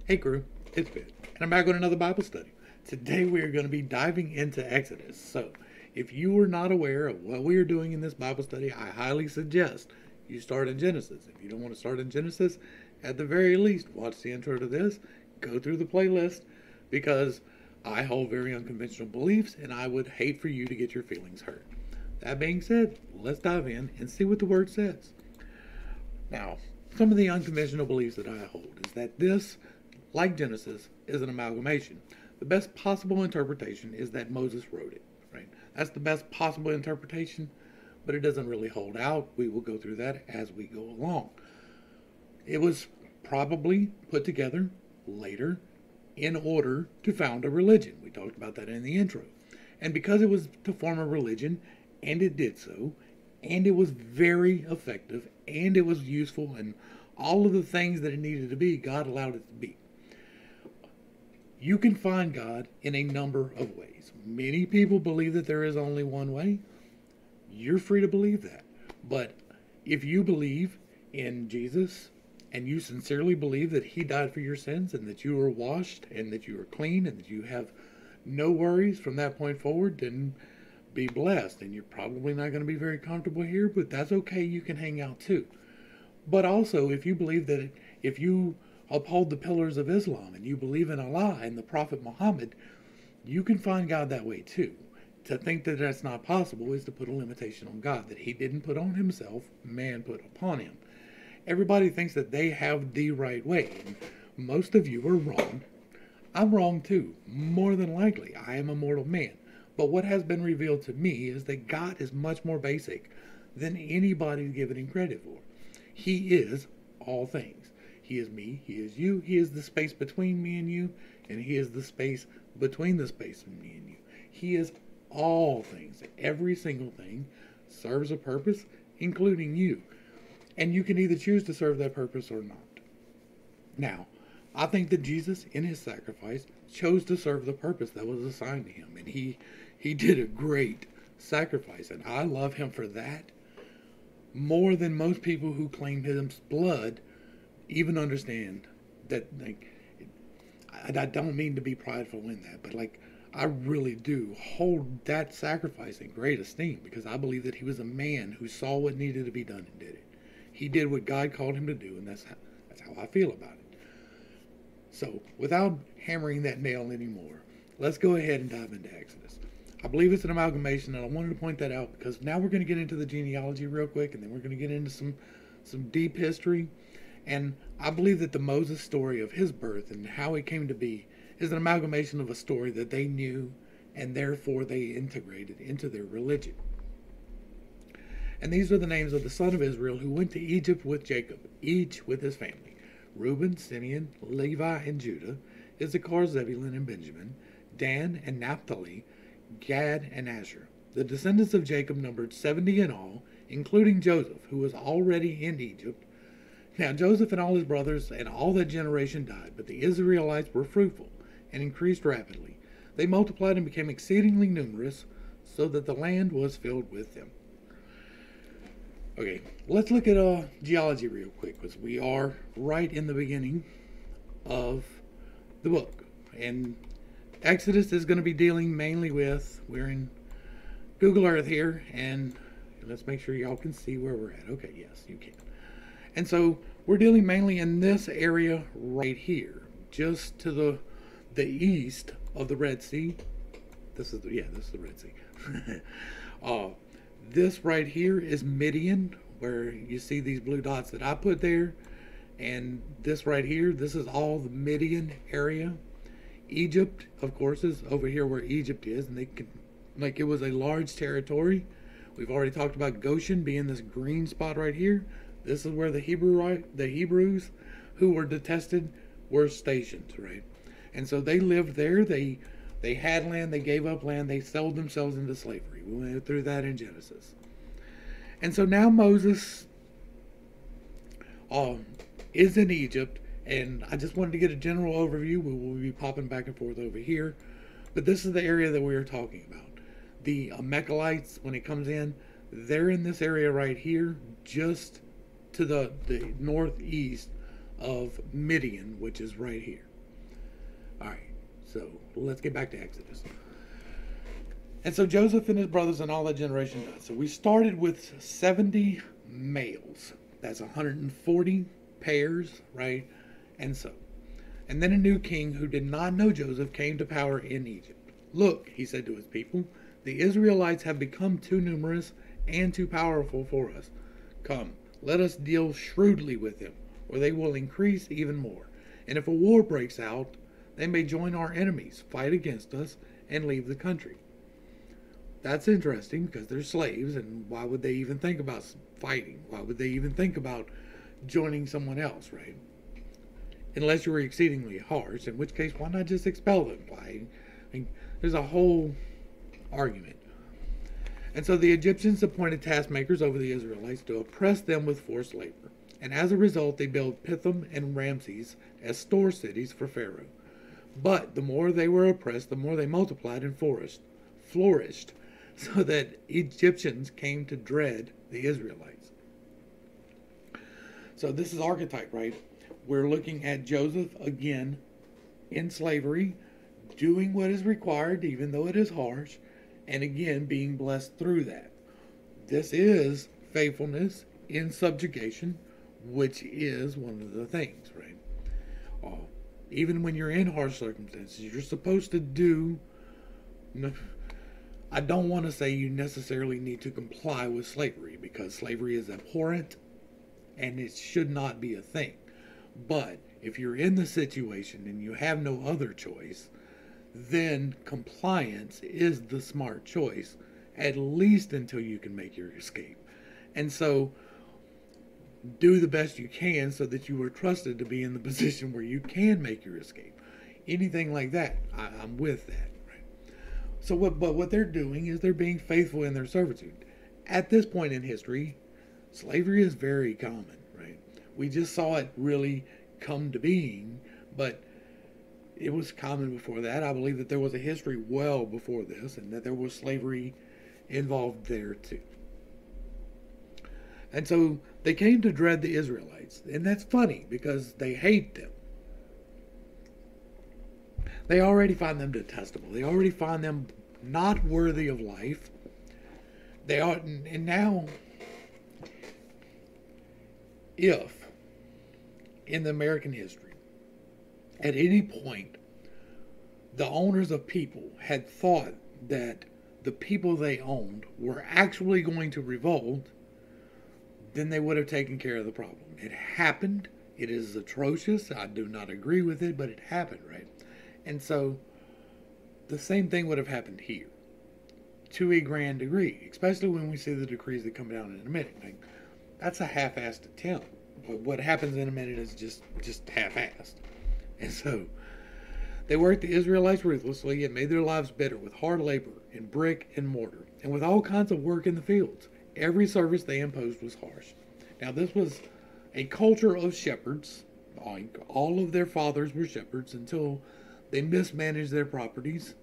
Hey crew, it's Ben, and I'm back with another Bible study. Today we are going to be diving into Exodus. So, if you are not aware of what we are doing in this Bible study, I highly suggest you start in Genesis. If you don't want to start in Genesis, at the very least, watch the intro to this, go through the playlist, because I hold very unconventional beliefs, and I would hate for you to get your feelings hurt. That being said, let's dive in and see what the Word says. Now, some of the unconventional beliefs that I hold is that this, like Genesis, is an amalgamation. The best possible interpretation is that Moses wrote it, right? That's the best possible interpretation, but it doesn't really hold out. We will go through that as we go along. It was probably put together later in order to found a religion. We talked about that in the intro. And because it was to form a religion, and it did so, and it was very effective, and it was useful, and all of the things that it needed to be, God allowed it to be. You can find God in a number of ways. Many people believe that there is only one way. You're free to believe that. But if you believe in Jesus and you sincerely believe that He died for your sins and that you are washed and that you are clean and that you have no worries from that point forward, then be blessed. And you're probably not going to be very comfortable here, but that's okay. You can hang out too. But also, if you believe that if you uphold the pillars of Islam and you believe in Allah and the Prophet Muhammad, you can find God that way too. To think that that's not possible is to put a limitation on God that He didn't put on Himself, man put upon Him. Everybody thinks that they have the right way, and most of you are wrong. I'm wrong too, more than likely. I am a mortal man. But what has been revealed to me is that God is much more basic than anybody's given Him credit for. He is all things. He is me, He is you, He is the space between me and you, and He is the space between the space of me and you. He is all things. Every single thing serves a purpose, including you. And you can either choose to serve that purpose or not. Now, I think that Jesus, in His sacrifice, chose to serve the purpose that was assigned to Him. And He did a great sacrifice, and I love Him for that more than most people who claim His blood even understand that. Like, I don't mean to be prideful in that, but like, I really do hold that sacrifice in great esteem because I believe that He was a man who saw what needed to be done and did it. He did what God called Him to do, and that's how I feel about it. So, without hammering that nail anymore, let's go ahead and dive into Exodus. I believe it's an amalgamation, and I wanted to point that out because now we're going to get into the genealogy real quick, and then we're going to get into some deep history. And I believe that the Moses story of his birth and how it came to be is an amalgamation of a story that they knew, and therefore they integrated into their religion. And these are the names of the sons of Israel who went to Egypt with Jacob, each with his family: Reuben, Simeon, Levi, and Judah; Issachar, Zebulun, and Benjamin; Dan and Naphtali; Gad and Asher. The descendants of Jacob numbered 70 in all, including Joseph, who was already in Egypt. Now Joseph and all his brothers and all that generation died, but the Israelites were fruitful and increased rapidly. They multiplied and became exceedingly numerous, so that the land was filled with them. Okay, let's look at geology real quick, because we are right in the beginning of the book. And Exodus is going to be dealing mainly with, we're in Google Earth here, and let's make sure y'all can see where we're at. Okay, yes, you can. And so we're dealing mainly in this area right here, just to the east of the Red Sea. This is the Red Sea. This right here is Midian, where you see these blue dots that I put there. And this right here, this is all the Midian area. Egypt, of course, is over here where Egypt is, and it was a large territory. We've already talked about Goshen being this green spot right here. This is where the Hebrews who were detested were stationed, right? And so they lived there. They had land. They gave up land. They sold themselves into slavery. We went through that in Genesis. And so now Moses is in Egypt, and I just wanted to get a general overview. We will be popping back and forth over here, but this is the area that we are talking about. The Amalekites, when it comes in, they're in this area right here, just to the northeast of Midian, which is right here. All right, so let's get back to Exodus. And so Joseph and his brothers and all that generation died. So we started with 70 males. That's 140 pairs, right? And so, and then a new king who did not know Joseph came to power in Egypt. Look, he said to his people, the Israelites have become too numerous and too powerful for us. Come, let us deal shrewdly with them, or they will increase even more. And if a war breaks out, they may join our enemies, fight against us, and leave the country. That's interesting because they're slaves, and why would they even think about fighting? Why would they even think about joining someone else, right? Unless you were exceedingly harsh, in which case, why not just expel them? I mean, there's a whole argument. And so the Egyptians appointed taskmakers over the Israelites to oppress them with forced labor. And as a result, they built Pithom and Ramses as store cities for Pharaoh. But the more they were oppressed, the more they multiplied and flourished, so that Egyptians came to dread the Israelites. So this is archetype, right? We're looking at Joseph again in slavery, doing what is required, even though it is harsh, and again being blessed through that. This is faithfulness in subjugation, which is one of the things, right? Even when you're in harsh circumstances, you're supposed to do. I don't want to say you necessarily need to comply with slavery, because slavery is abhorrent and it should not be a thing. But if you're in the situation and you have no other choice, then compliance is the smart choice, at least until you can make your escape. And so do the best you can so that you are trusted to be in the position where you can make your escape. Anything like that, I'm with that. So what they're doing is they're being faithful in their servitude. At this point in history, slavery is very common, right? We just saw it really come to being, but it was common before that. I believe that there was a history well before this, and that there was slavery involved there too. And so they came to dread the Israelites, and that's funny because they hate them. They already find them detestable. They already find them not worthy of life. They are, and now, if in the American history, at any point, the owners of people had thought that the people they owned were actually going to revolt, then they would have taken care of the problem. It happened. It is atrocious. I do not agree with it, but it happened, right? And so the same thing would have happened here to a grand degree, especially when we see the decrees that come down in a minute. Like, that's a half-assed attempt. But what happens in a minute is just half-assed. And so they worked the Israelites ruthlessly and made their lives bitter with hard labor in brick and mortar and with all kinds of work in the fields. Every service they imposed was harsh. Now, this was a culture of shepherds. All of their fathers were shepherds until they mismanaged their properties,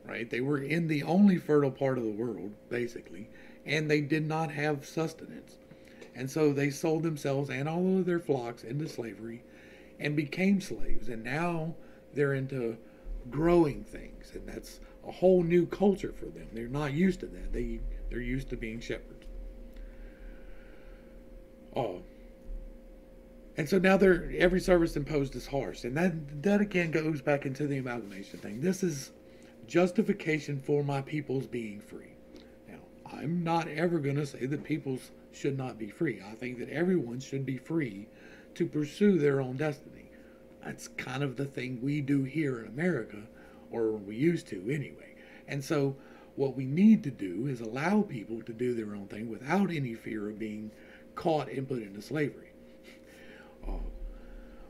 right? They were in the only fertile part of the world, basically, and they did not have sustenance. And so they sold themselves and all of their flocks into slavery and became slaves. And now they're into growing things, and that's a whole new culture for them. They're not used to that. They're used to being shepherds. And so now every service imposed is harsh. And that again goes back into the amalgamation thing. This is justification for my peoples being free. Now, I'm not ever going to say that peoples should not be free. I think that everyone should be free to pursue their own destiny. That's kind of the thing we do here in America, or we used to anyway. And so what we need to do is allow people to do their own thing without any fear of being caught and put into slavery.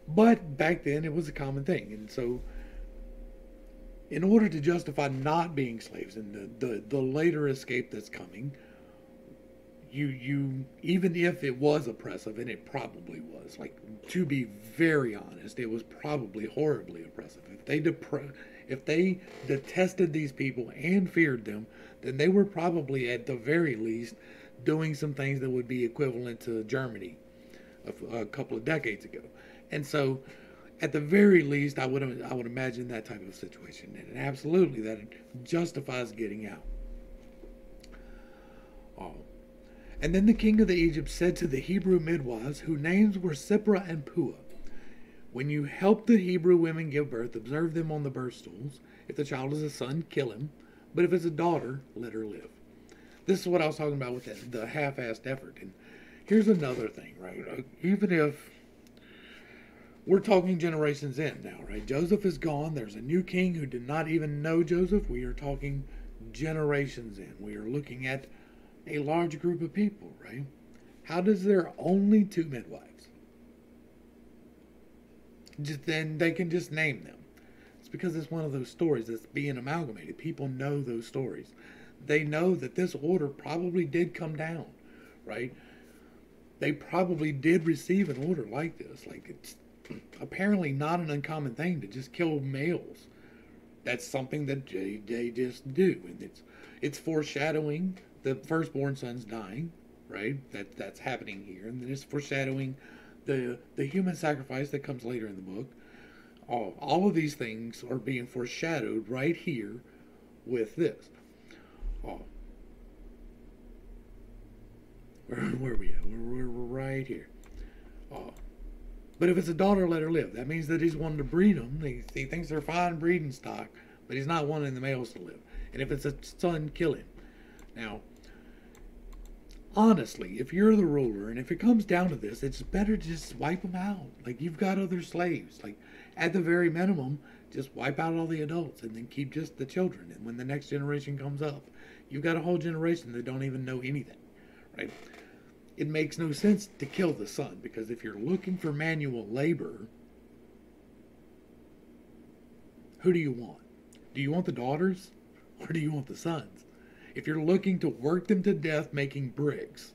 But back then it was a common thing. And so in order to justify not being slaves and the later escape that's coming, you even if it was oppressive, and it probably was, like, to be very honest, it was probably horribly oppressive. If they detested these people and feared them, then they were probably at the very least doing some things that would be equivalent to Germany a couple of decades ago. And so At the very least, I would imagine that type of situation, and absolutely that justifies getting out. Oh. And then the king of the Egypt said to the Hebrew midwives, whose names were Sipra and Pua, when you help the Hebrew women give birth, observe them on the birth stools. If the child is a son, kill him. But if it's a daughter, let her live. This is what I was talking about with the half-assed effort. And here's another thing, right? Even if we're talking generations in now, right? Joseph is gone. There's a new king who did not even know Joseph. We are talking generations in. We are looking at a large group of people, right? How does there only 2 midwives? Then they can just name them. It's because it's one of those stories that's being amalgamated. People know those stories. They know that this order probably did come down, right? They probably did receive an order like this. Like, it's apparently not an uncommon thing to just kill males. That's something that they just do, and it's foreshadowing the firstborn son's dying, right? That's happening here, and then it's foreshadowing the human sacrifice that comes later in the book. All of these things are being foreshadowed right here with this. Where are we at? We're right here. But if it's a daughter, let her live. That means that he's wanting to breed them. He thinks they're fine breeding stock, but he's not wanting the males to live. And if it's a son, kill him. Now, honestly, if you're the ruler, and if it comes down to this, it's better to just wipe them out. Like, you've got other slaves. Like, at the very minimum, just wipe out all the adults and then keep just the children. And when the next generation comes up, you've got a whole generation that don't even know anything, right? It makes no sense to kill the son, because if you're looking for manual labor, who do you want? Do you want the daughters, or do you want the sons? If you're looking to work them to death making bricks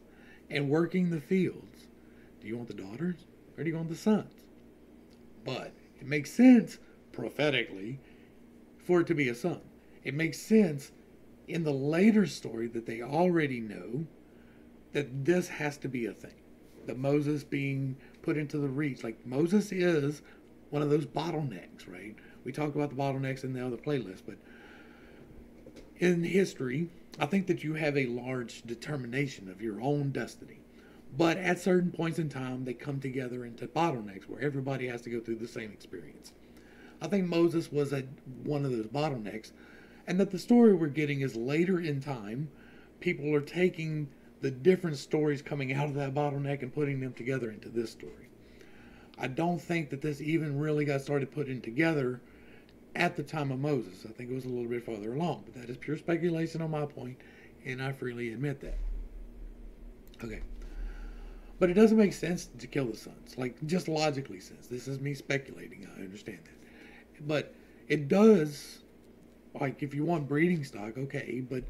and working the fields, do you want the daughters, or do you want the sons? But it makes sense prophetically for it to be a son. It makes sense in the later story that they already know that this has to be a thing. That Moses being put into the reach. Like, Moses is one of those bottlenecks, right? We talk about the bottlenecks in the other playlist, but in history, I think that you have a large determination of your own destiny. But at certain points in time, they come together into bottlenecks where everybody has to go through the same experience. I think Moses was one of those bottlenecks, and that the story we're getting is later in time. People are taking the different stories coming out of that bottleneck and putting them together into this story. I don't think that this even really got started putting together at the time of Moses. I think it was a little bit farther along, but that is pure speculation on my point, and I freely admit that. Okay. But it doesn't make sense to kill the sons, like, just logically sense. This is me speculating, I understand that. But it does, like, if you want breeding stock, okay, but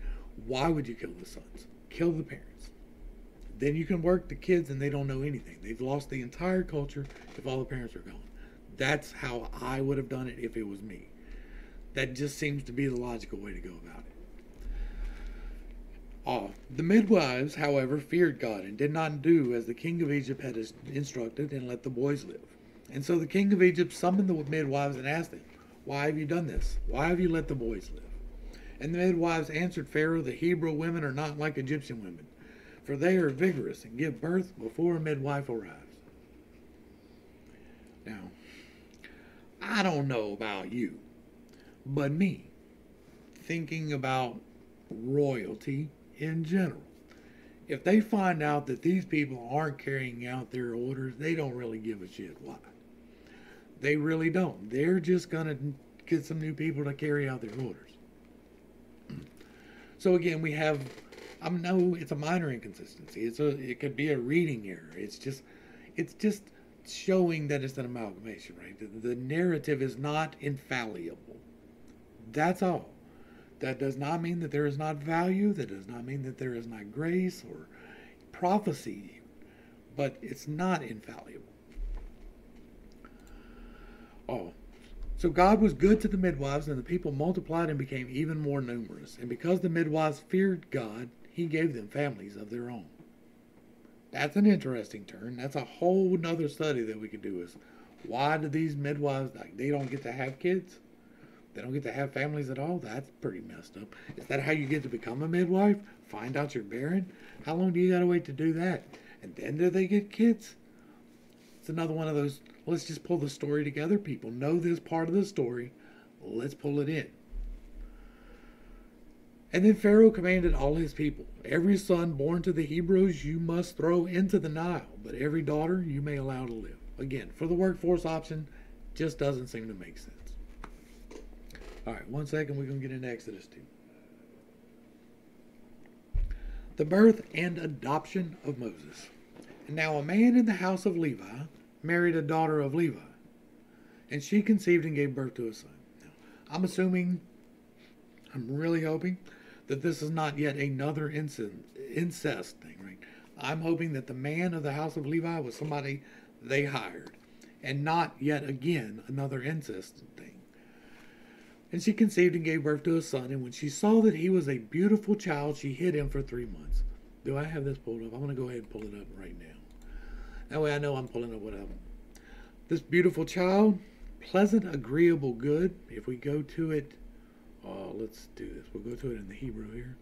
why would you kill the sons? Kill the parents. Then you can work the kids and they don't know anything. They've lost the entire culture if all the parents are gone. That's how I would have done it if it was me. That just seems to be the logical way to go about it. The midwives, however, feared God and did not do as the king of Egypt had instructed and let the boys live. And so the king of Egypt summoned the midwives and asked them, "Why have you done this? Why have you let the boys live?" And the midwives answered Pharaoh, "The Hebrew women are not like Egyptian women, for they are vigorous and give birth before a midwife arrives." Now, I don't know about you, but me, thinking about royalty in general, if they find out that these people aren't carrying out their orders, they don't really give a shit why. They really don't. They're just going to get some new people to carry out their orders. So again, we have, I know it's a minor inconsistency. It could be a reading error. It's just showing that it's an amalgamation, right? The narrative is not infallible. That's all. That does not mean that there is not value. That does not mean that there is not grace or prophecy. But it's not infallible. So God was good to the midwives, and the people multiplied and became even more numerous. And because the midwives feared God, he gave them families of their own. That's an interesting turn. That's a whole nother study that we could do, is Why do these midwives, like, they don't get to have kids? They don't get to have families at all? That's pretty messed up. Is that how you get to become a midwife? Find out you're barren? How long do you gotta wait to do that? And then do they get kids? It's another one of those, let's just pull the story together. People know this part of the story. Let's pull it in. And then Pharaoh commanded all his people, every son born to the Hebrews you must throw into the Nile, but every daughter you may allow to live. Again, for the workforce option, just doesn't seem to make sense. All right, 1 second, we're going to get into Exodus 2. The birth and adoption of Moses. And now a man in the house of Levi married a daughter of Levi, and she conceived and gave birth to a son. Now, I'm assuming, I'm really hoping, that this is not yet another incest thing, right? I'm hoping that the man of the house of Levi was somebody they hired, and not yet again another incest thing. And she conceived and gave birth to a son, and when she saw that he was a beautiful child, she hid him for 3 months. Do I have this pulled up? I'm going to go ahead and pull it up right now. That way I know I'm pulling up what I'm. This beautiful child, pleasant, agreeable, good. If we go to it, let's do this. We'll go to it in the Hebrew here.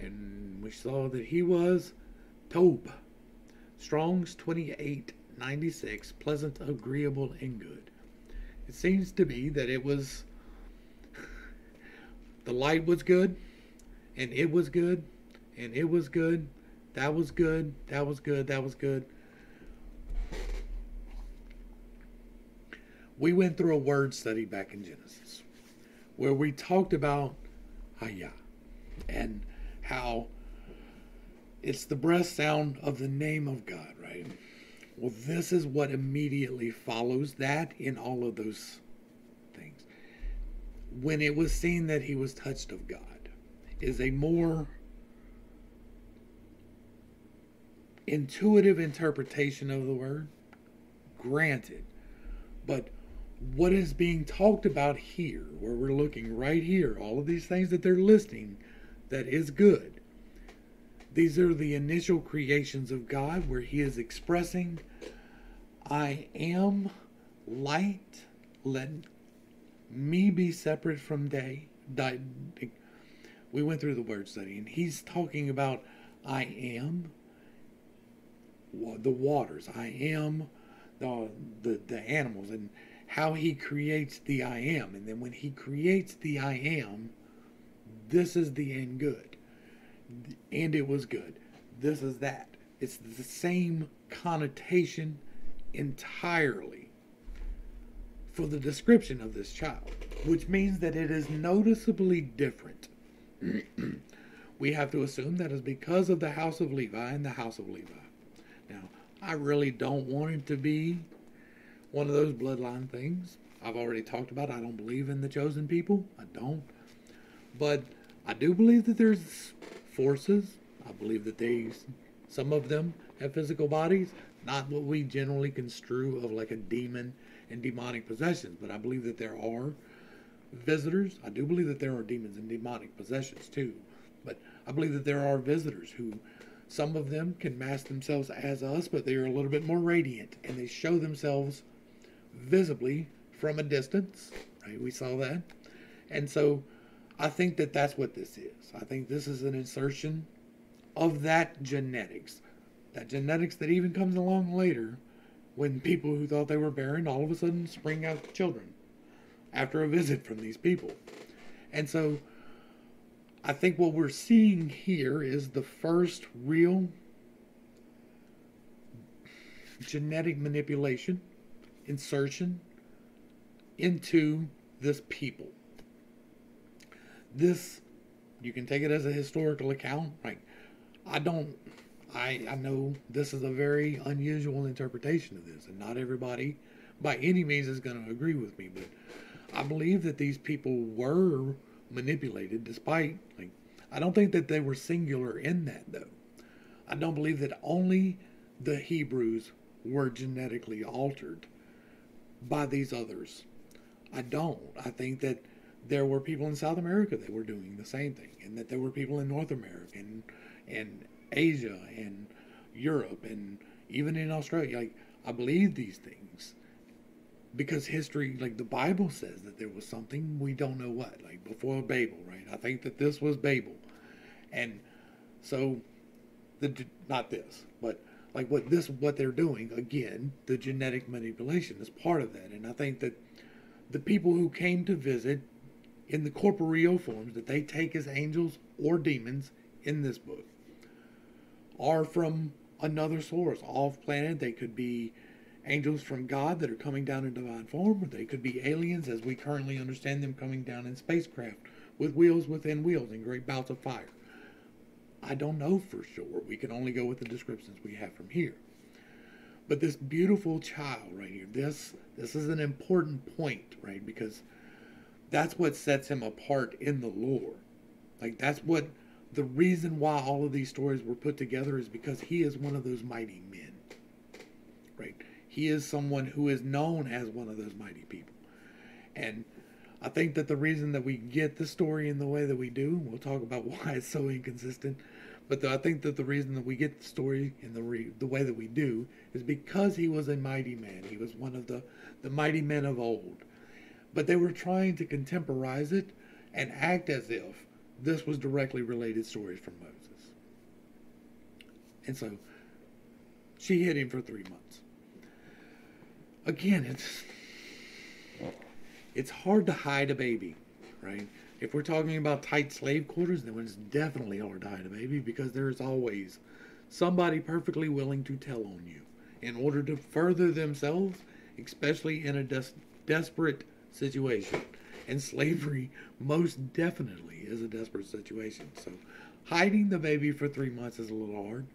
And we saw that he was Tob. Strong's 2896, pleasant, agreeable, and good. It seems to be that it was, the light was good, and it was good, and it was good, that was good, that was good, that was good. We went through a word study back in Genesis where we talked about Hayah and how it's the breath sound of the name of God, right? Well, this is what immediately follows that in all of those things. When it was seen that he was touched of God is a more intuitive interpretation of the word, granted. But what is being talked about here, where we're looking right here, all of these things that they're listing, that is good. These are the initial creations of God where he is expressing, I am light, let me be separate from day. We went through the word study, and he's talking about I am the waters. I am the animals, and how he creates the I am. And then when he creates the I am, this is the end good. And it was good. This is that. It's the same connotation entirely for the description of this child, which means that it is noticeably different. We have to assume that is because of the house of Levi and the house of Levi. Now, I really don't want it to be one of those bloodline things. I've already talked about I don't believe in the chosen people. I don't. But I do believe that there's forces. I believe that some of them have physical bodies. Not what we generally construe of like a demon and demonic possessions. But I believe that there are visitors. I do believe that there are demons and demonic possessions too. But I believe that there are visitors who, some of them can mask themselves as us, but they are a little bit more radiant. And they show themselves visibly from a distance, right? We saw that. And so I think that that's what this is. I think this is an insertion of that genetics that even comes along later when people who thought they were barren all of a sudden spring out children after a visit from these people. And so I think what we're seeing here is the first real genetic manipulation, insertion into this people. This, you can take it as a historical account, right? I know this is a very unusual interpretation of this, and not everybody by any means is going to agree with me, but I believe that these people were manipulated despite, I don't think that they were singular in that, though. I don't believe that only the Hebrews were genetically altered by these others. I don't. I think that there were people in South America that were doing the same thing, and that there were people in North America and Asia and Europe and even in Australia. I believe these things, because history, like the Bible says that there was something, we don't know what, like before Babel, right? I think that this was Babel. And so, not this, but like what they're doing, again, the genetic manipulation is part of that. And I think that the people who came to visit in the corporeal forms that they take as angels or demons in this book are from another source, off planet. They could be angels from God that are coming down in divine form, or they could be aliens as we currently understand them, coming down in spacecraft with wheels within wheels and great bouts of fire. I don't know for sure. We can only go with the descriptions we have from here. But this beautiful child right here, this is an important point, right? Because that's what sets him apart in the lore. Like, that's what the reason why all of these stories were put together is because he is one of those mighty men, right? He is someone who is known as one of those mighty people. And I think that the reason that we get the story in the way that we do, we'll talk about why it's so inconsistent, but I think that the reason that we get the story in the way that we do is because he was a mighty man. He was one of the mighty men of old. But they were trying to contemporize it and act as if this was directly related stories from Moses. And so she hid him for 3 months. Again, it's hard to hide a baby, right? If we're talking about tight slave quarters, then it's definitely hard to hide a baby because there is always somebody perfectly willing to tell on you in order to further themselves, especially in a desperate situation. And slavery most definitely is a desperate situation. So hiding the baby for 3 months is a little hard.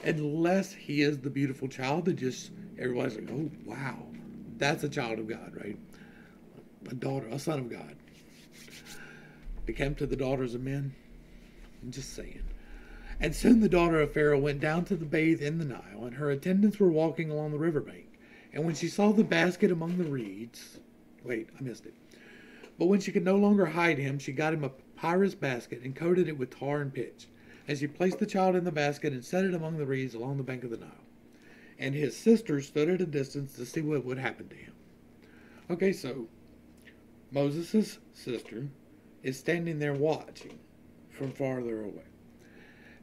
Unless he is the beautiful child that just everybody's like, oh wow, that's a child of God, right? A son of God. Became to the daughters of men. I'm just saying. And soon the daughter of Pharaoh went down to bathe in the Nile, and her attendants were walking along the riverbank. And when she saw the basket among the reeds, wait, I missed it. But when she could no longer hide him, she got him a papyrus basket and coated it with tar and pitch. And she placed the child in the basket and set it among the reeds along the bank of the Nile. And his sister stood at a distance to see what would happen to him. Okay, so Moses' sister is standing there watching from farther away.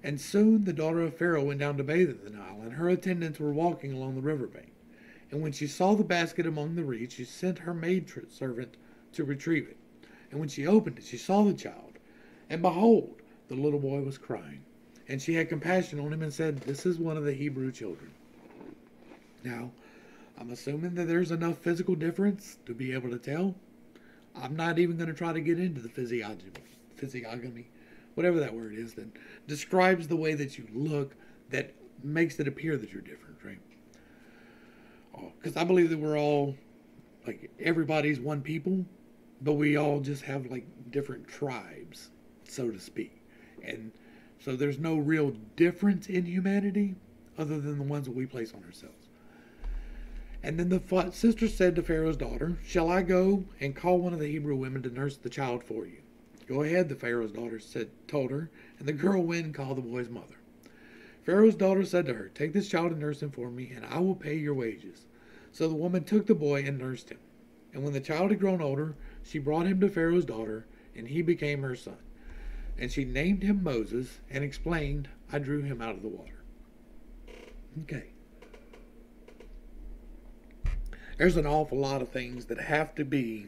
And soon the daughter of Pharaoh went down to bathe in the Nile, and her attendants were walking along the riverbank. And when she saw the basket among the reeds, she sent her maidservant to retrieve it. And when she opened it, she saw the child. And behold, the little boy was crying. And she had compassion on him and said, this is one of the Hebrew children. Now, I'm assuming that there's enough physical difference to be able to tell. I'm not even going to try to get into the physiognomy, whatever that word is, that describes the way that you look, that makes it appear that you're different, right? Because I believe that we're all, like, everybody's one people, but we all just have, like, different tribes, so to speak. And so there's no real difference in humanity other than the ones that we place on ourselves. And then the sister said to Pharaoh's daughter, shall I go and call one of the Hebrew women to nurse the child for you? Go ahead, the Pharaoh's daughter told her, and the girl went and called the boy's mother. Pharaoh's daughter said to her, take this child and nurse him for me, and I will pay your wages. So the woman took the boy and nursed him. And when the child had grown older, she brought him to Pharaoh's daughter, and he became her son. And she named him Moses and explained, I drew him out of the water. Okay. There's an awful lot of things that have to be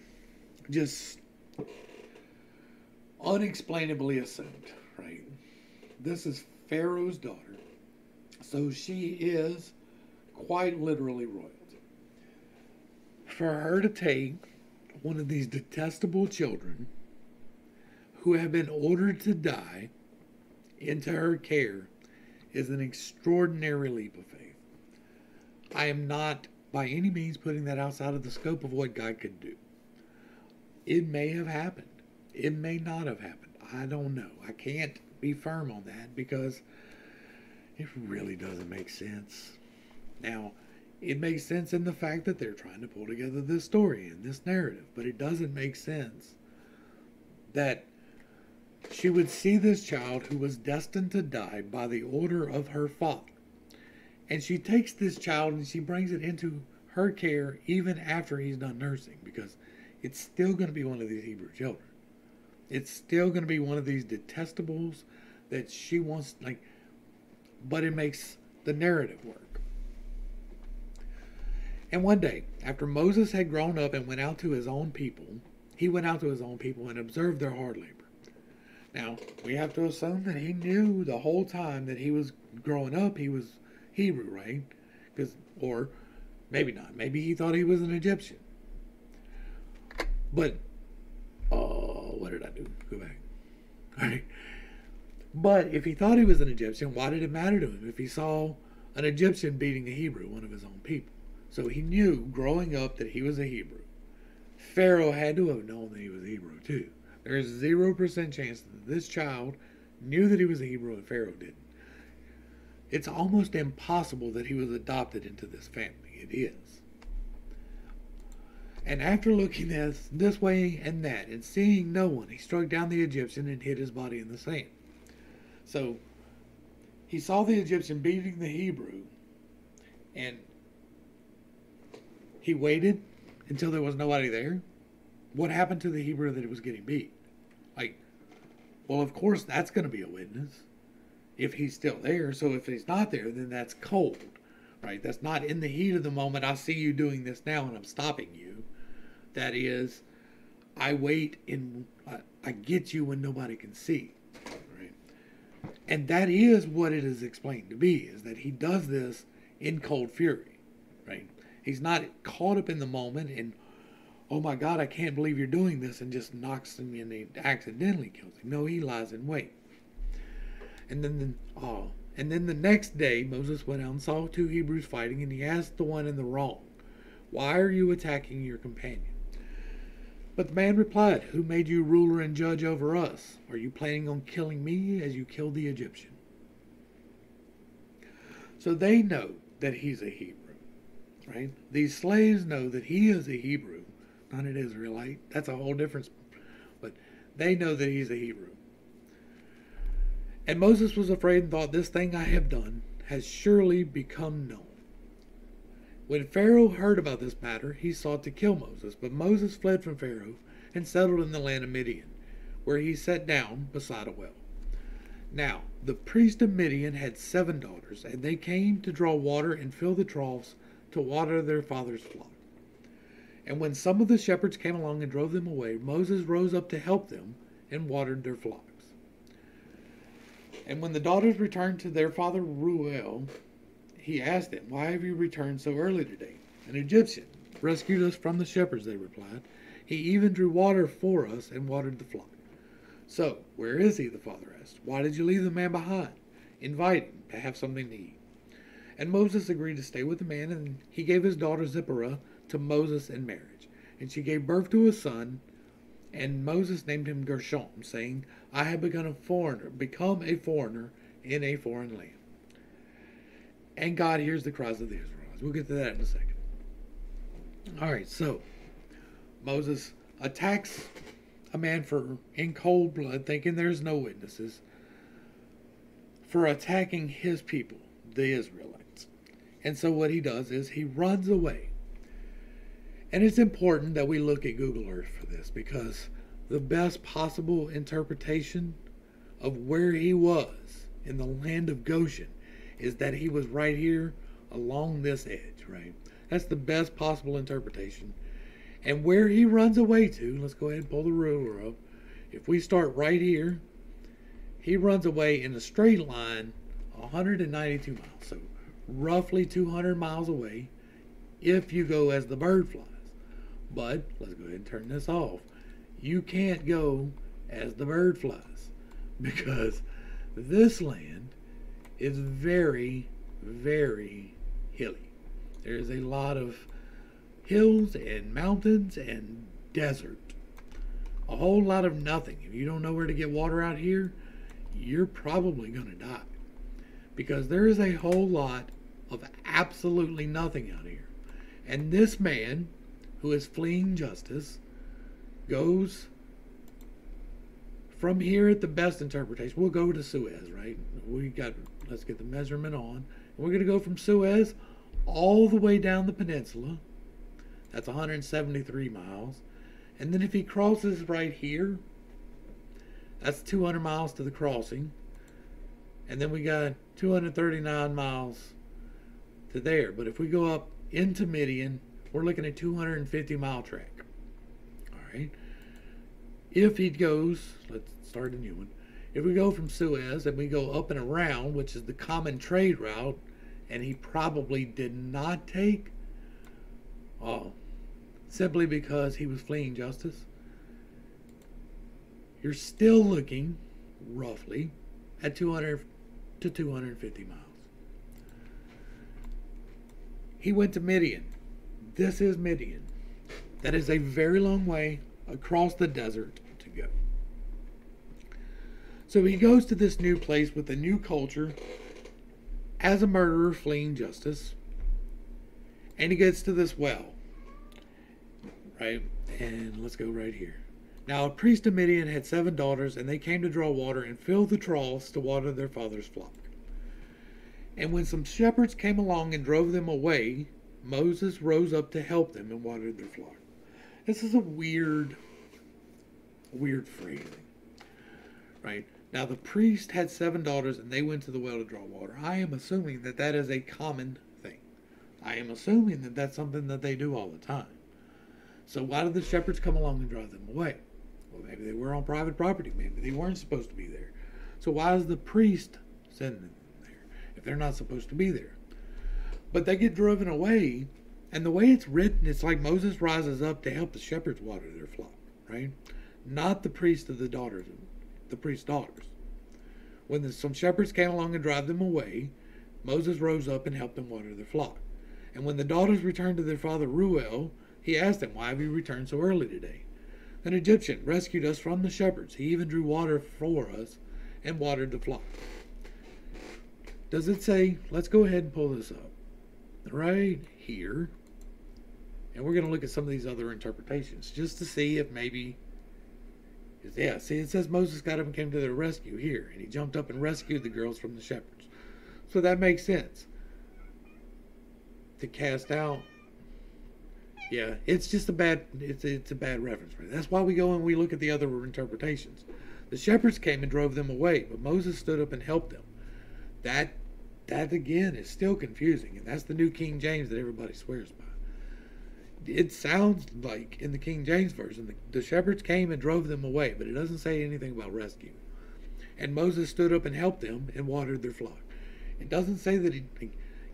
just unexplainably assumed, right? This is Pharaoh's daughter, so she is quite literally royalty. For her to take one of these detestable children who have been ordered to die into her care is an extraordinary leap of faith. I am not by any means putting that outside of the scope of what God could do. It may have happened. It may not have happened. I don't know. I can't be firm on that because it really doesn't make sense. Now, it makes sense in the fact that they're trying to pull together this story and this narrative, but it doesn't make sense that she would see this child who was destined to die by the order of her father. And she takes this child and she brings it into her care even after he's done nursing, because it's still going to be one of these Hebrew children. It's still going to be one of these detestables that she wants, like, but it makes the narrative work. And one day, after Moses had grown up and went out to his own people, he went out to his own people and observed their hard labor. Now, we have to assume that he knew the whole time that he was growing up he was Hebrew, right? Or maybe not. Maybe he thought he was an Egyptian. But, what did I do? Go back. All right. But if he thought he was an Egyptian, why did it matter to him if he saw an Egyptian beating a Hebrew, one of his own people? So he knew growing up that he was a Hebrew. Pharaoh had to have known that he was a Hebrew too. There's 0% chance that this child knew that he was a Hebrew and Pharaoh didn't. It's almost impossible that he was adopted into this family. It is. And after looking this way and that, and seeing no one, he struck down the Egyptian and hid his body in the sand. So, he saw the Egyptian beating the Hebrew, and he waited until there was nobody there. What happened to the Hebrew that was getting beat? Like, well, of course, that's going to be a witness if he's still there. So if he's not there, then that's cold, right? That's not in the heat of the moment. I see you doing this now and I'm stopping you. That is, I wait and I get you when nobody can see, right? And that is what it is explained to be, is that he does this in cold fury, right? He's not caught up in the moment and, oh my God, I can't believe you're doing this, and just knocks him and he accidentally kills him. No, he lies in wait. And then the next day, Moses went out and saw two Hebrews fighting, and he asked the one in the wrong, "Why are you attacking your companion?" But the man replied, "Who made you ruler and judge over us? Are you planning on killing me as you killed the Egyptian?" So they know that he's a Hebrew, right? These slaves know that he is a Hebrew, not an Israelite. That's a whole difference. But they know that he's a Hebrew. And Moses was afraid and thought, "This thing I have done has surely become known." When Pharaoh heard about this matter, he sought to kill Moses. But Moses fled from Pharaoh and settled in the land of Midian, where he sat down beside a well. Now, the priest of Midian had 7 daughters, and they came to draw water and fill the troughs to water their father's flock. And when some of the shepherds came along and drove them away, Moses rose up to help them and watered their flocks. And when the daughters returned to their father Reuel, he asked them, "Why have you returned so early today?" "An Egyptian rescued us from the shepherds," they replied. "He even drew water for us and watered the flock." "So, where is he?" the father asked. "Why did you leave the man behind? Invite him to have something to eat." And Moses agreed to stay with the man, and he gave his daughter Zipporah to Moses in marriage. And she gave birth to a son, and Moses named him Gershom, saying, "I have become a foreigner in a foreign land." And God hears the cries of the Israelites. We'll get to that in a second. All right, so Moses attacks a man in cold blood, thinking there's no witnesses, for attacking his people, the Israelites. And so what he does is he runs away. And it's important that we look at Google Earth for this, because the best possible interpretation of where he was in the land of Goshen is that he was right here along this edge, right? That's the best possible interpretation. And where he runs away to, let's go ahead and pull the ruler up. If we start right here, he runs away in a straight line 192 miles. So roughly 200 miles away if you go as the bird flies. But let's go ahead and turn this off. You can't go as the bird flies, because this land is very, very hilly. There's a lot of hills and mountains and desert. A whole lot of nothing. If you don't know where to get water out here, you're probably going to die, because there is a whole lot of absolutely nothing out here. And this man, who is fleeing justice, goes from here at the best interpretation. We'll go to Suez, right? Let's get the measurement on. We're going to go from Suez all the way down the peninsula. That's 173 miles. And then if he crosses right here, that's 200 miles to the crossing. And then we got 239 miles to there. But if we go up into Midian, we're looking at 250-mile track. All right. If he goes, let's start a new one. If we go from Suez and we go up and around, which is the common trade route, and he probably did not take, simply because he was fleeing justice, you're still looking roughly at 200 to 250 miles. He went to Midian. This is Midian. That is a very long way across the desert to go. So he goes to this new place with a new culture as a murderer fleeing justice. And he gets to this well. Right? And let's go right here. Now a priest of Midian had 7 daughters, and they came to draw water and fill the troughs to water their father's flock. And when some shepherds came along and drove them away, Moses rose up to help them and watered their flock. This is a weird phrasing. Right? Now the priest had 7 daughters, and they went to the well to draw water. I am assuming that that is a common thing. I am assuming that that's something that they do all the time. So why did the shepherds come along and drive them away? Well, maybe they were on private property. Maybe they weren't supposed to be there. So why does the priest send them there if they're not supposed to be there? But they get driven away, and the way it's written, it's like Moses rises up to help the shepherds water their flock, right? Not the priest of the daughters, the priest's daughters. When some shepherds came along and drive them away, Moses rose up and helped them water their flock. And when the daughters returned to their father Reuel, he asked them, "Why have you returned so early today?" An Egyptian rescued us from the shepherds. He even drew water for us and watered the flock. Does it say, let's go ahead and pull this up right here. And we're going to look at some of these other interpretations just to see if maybe, yeah, see, it says Moses got up and came to their rescue here. And he jumped up and rescued the girls from the shepherds. So that makes sense. To cast out. Yeah, it's just a bad, it's a bad reference. That's why we go and we look at the other interpretations. The shepherds came and drove them away, but Moses stood up and helped them. That again is still confusing, and that's the New King James that everybody swears by. It sounds like in the King James version, the shepherds came and drove them away, but it doesn't say anything about rescue. And Moses stood up and helped them and watered their flock. It doesn't say that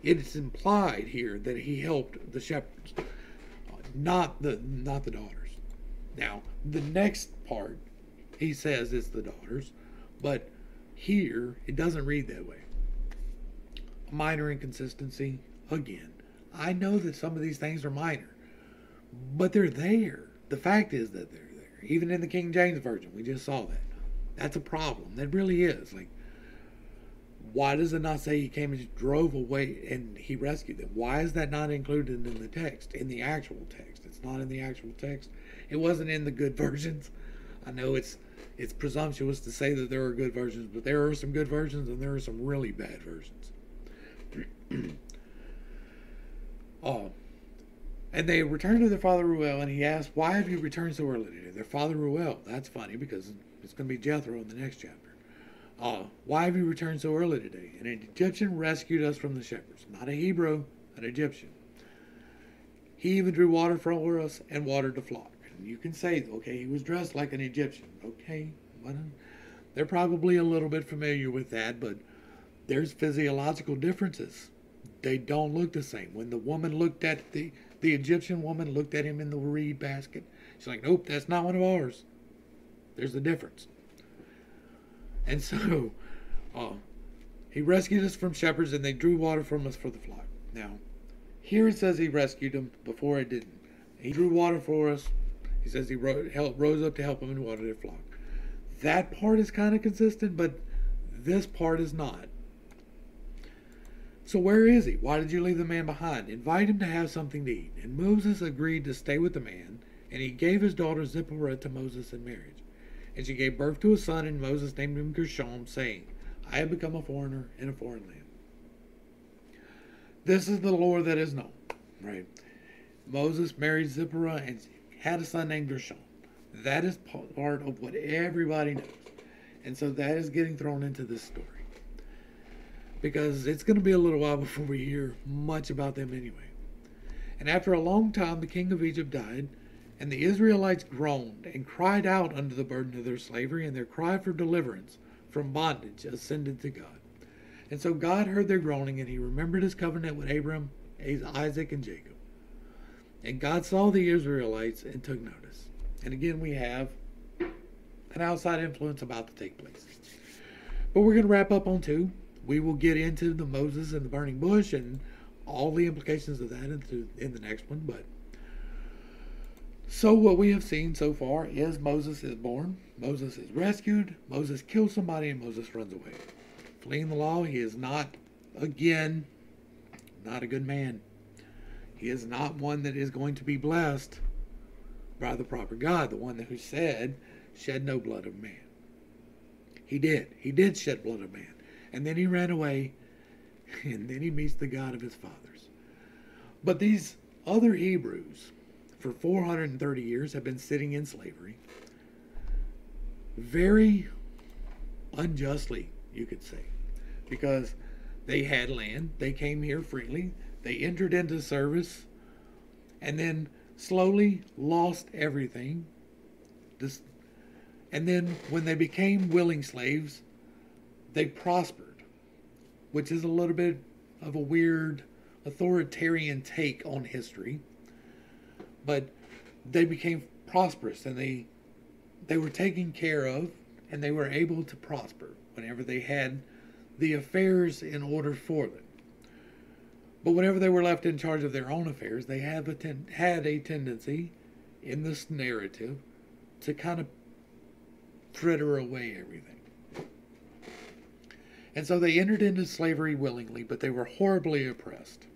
it's implied here that he helped the shepherds. Not the daughters. Now, the next part, he says it's the daughters, but here, it doesn't read that way. A minor inconsistency, again. I know that some of these things are minor, but they're there. The fact is that they're there. Even in the King James Version, we just saw that. That's a problem. That really is. Like, why does it not say he came and drove away and he rescued them? Why is that not included in the text, in the actual text? It's not in the actual text. It wasn't in the good versions. I know it's presumptuous to say that there are good versions, but there are some good versions and there are some really bad versions. And they returned to their father Reuel, and he asked, "Why have you returned so early today?" Their father Reuel. That's funny because it's going to be Jethro in the next chapter. Why have you returned so early today? An Egyptian rescued us from the shepherds. Not a Hebrew, an Egyptian. He even drew water for us and watered the flock. And you can say, okay, he was dressed like an Egyptian. Okay, they're probably a little bit familiar with that, but there's physiological differences. They don't look the same. When the woman looked at the Egyptian woman looked at him in the reed basket, she's like, nope, that's not one of ours. There's a difference. And so, he rescued us from shepherds, and they drew water from us for the flock. Now, here it says he rescued them. Before it didn't. He drew water for us. He says he rose up to help them and water their flock. That part is kind of consistent, but this part is not. So where is he? Why did you leave the man behind? Invite him to have something to eat. And Moses agreed to stay with the man, and he gave his daughter Zipporah to Moses in marriage. And she gave birth to a son, and Moses named him Gershom, saying, I have become a foreigner in a foreign land. This is the lore that is known, right? Moses married Zipporah and had a son named Gershon. That is part of what everybody knows. And so that is getting thrown into this story. Because it's going to be a little while before we hear much about them anyway. And after a long time, the king of Egypt died, and the Israelites groaned and cried out under the burden of their slavery, and their cry for deliverance from bondage ascended to God. And so God heard their groaning, and he remembered his covenant with Abraham, Isaac, and Jacob. And God saw the Israelites and took notice. And again, we have an outside influence about to take place. But we're going to wrap up on 2. We will get into the Moses and the burning bush and all the implications of that in the next one. But so what we have seen so far is Moses is born, Moses is rescued, Moses kills somebody, and Moses runs away. Fleeing the law, he is not, again, not a good man. He is not one that is going to be blessed by the proper God, the one who said, shed no blood of man. He did. He did shed blood of man. And then he ran away, and then he meets the God of his fathers. But these other Hebrews, for 430 years, have been sitting in slavery. Very unjustly, you could say. Because they had land, they came here freely, they entered into service, and then slowly lost everything. And then when they became willing slaves, they prospered, which is a little bit of a weird authoritarian take on history. But they became prosperous, and they were taken care of, and they were able to prosper whenever they had the affairs in order for them. But whenever they were left in charge of their own affairs, they had a tendency in this narrative to kind of fritter away everything. And so they entered into slavery willingly, but they were horribly oppressed.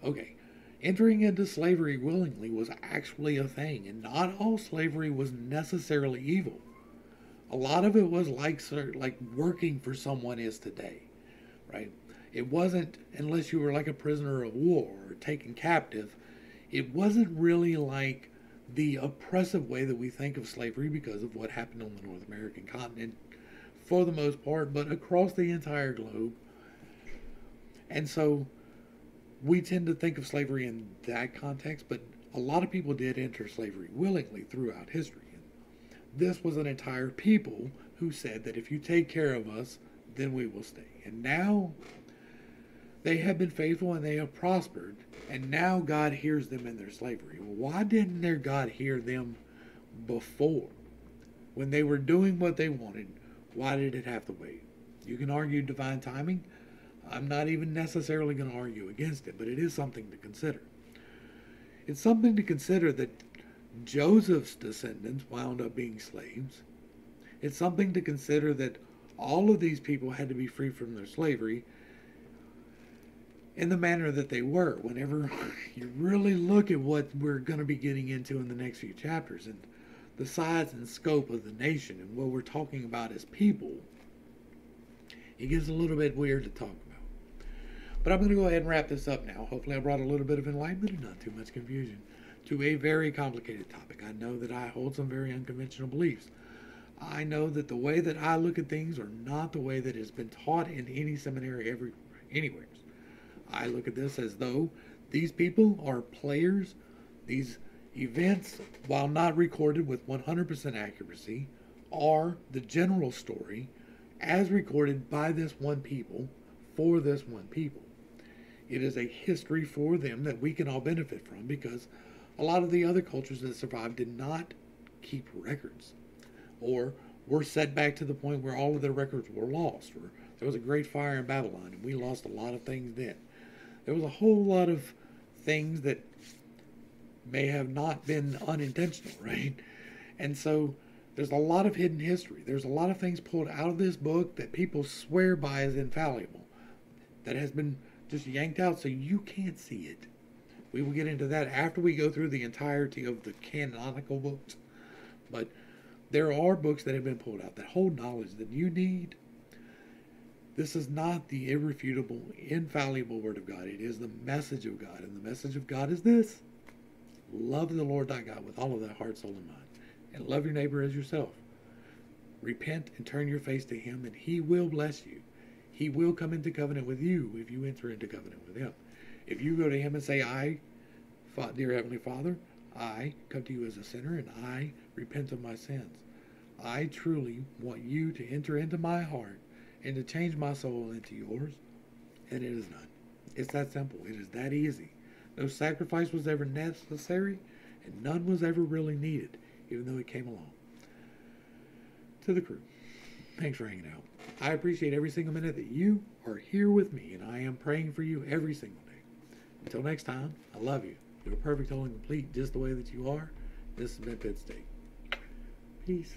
Okay, entering into slavery willingly was actually a thing, and not all slavery was necessarily evil. A lot of it was like working for someone is today, right? It wasn't, unless you were like a prisoner of war or taken captive, it wasn't really like the oppressive way that we think of slavery because of what happened on the North American continent for the most part, but across the entire globe. And so we tend to think of slavery in that context, but a lot of people did enter slavery willingly throughout history. And this was an entire people who said that if you take care of us, then we will stay. And now they have been faithful and they have prospered, and now God hears them in their slavery. Well, why didn't their God hear them before? When they were doing what they wanted, why did it have to wait? You can argue divine timing. I'm not even necessarily going to argue against it, but it is something to consider. It's something to consider that Joseph's descendants wound up being slaves. It's something to consider that all of these people had to be free from their slavery in the manner that they were. Whenever you really look at what we're going to be getting into in the next few chapters and the size and scope of the nation and what we're talking about as people, it gets a little bit weird to talk about. But I'm going to go ahead and wrap this up now. Hopefully I brought a little bit of enlightenment and not too much confusion to a very complicated topic. I know that I hold some very unconventional beliefs. I know that the way that I look at things are not the way that has been taught in any seminary anywhere. I look at this as though these people are players. These events, while not recorded with 100% accuracy, are the general story as recorded by this one people for this one people. It is a history for them that we can all benefit from, because a lot of the other cultures that survived did not keep records, or were set back to the point where all of their records were lost, or there was a great fire in Babylon and we lost a lot of things then. There was a whole lot of things that may have not been unintentional, right? And so there's a lot of hidden history. There's a lot of things pulled out of this book that people swear by as infallible, that has been just yanked out so you can't see it. We will get into that after we go through the entirety of the canonical books. But there are books that have been pulled out that hold knowledge that you need. This is not the irrefutable, infallible Word of God. It is the message of God. And the message of God is this: love the Lord thy God with all of thy heart, soul, and mind. And love your neighbor as yourself. Repent and turn your face to him, and he will bless you. He will come into covenant with you if you enter into covenant with him. If you go to him and say, dear Heavenly Father, I come to you as a sinner, and I repent of my sins. I truly want you to enter into my heart and to change my soul into yours. And it is done. It's that simple. It is that easy. No sacrifice was ever necessary, and none was ever really needed, even though it came along. To the crew, thanks for hanging out. I appreciate every single minute that you are here with me, and I am praying for you every single day. Until next time, I love you. You're perfect, whole, and complete just the way that you are. This has been Pittstake. Peace.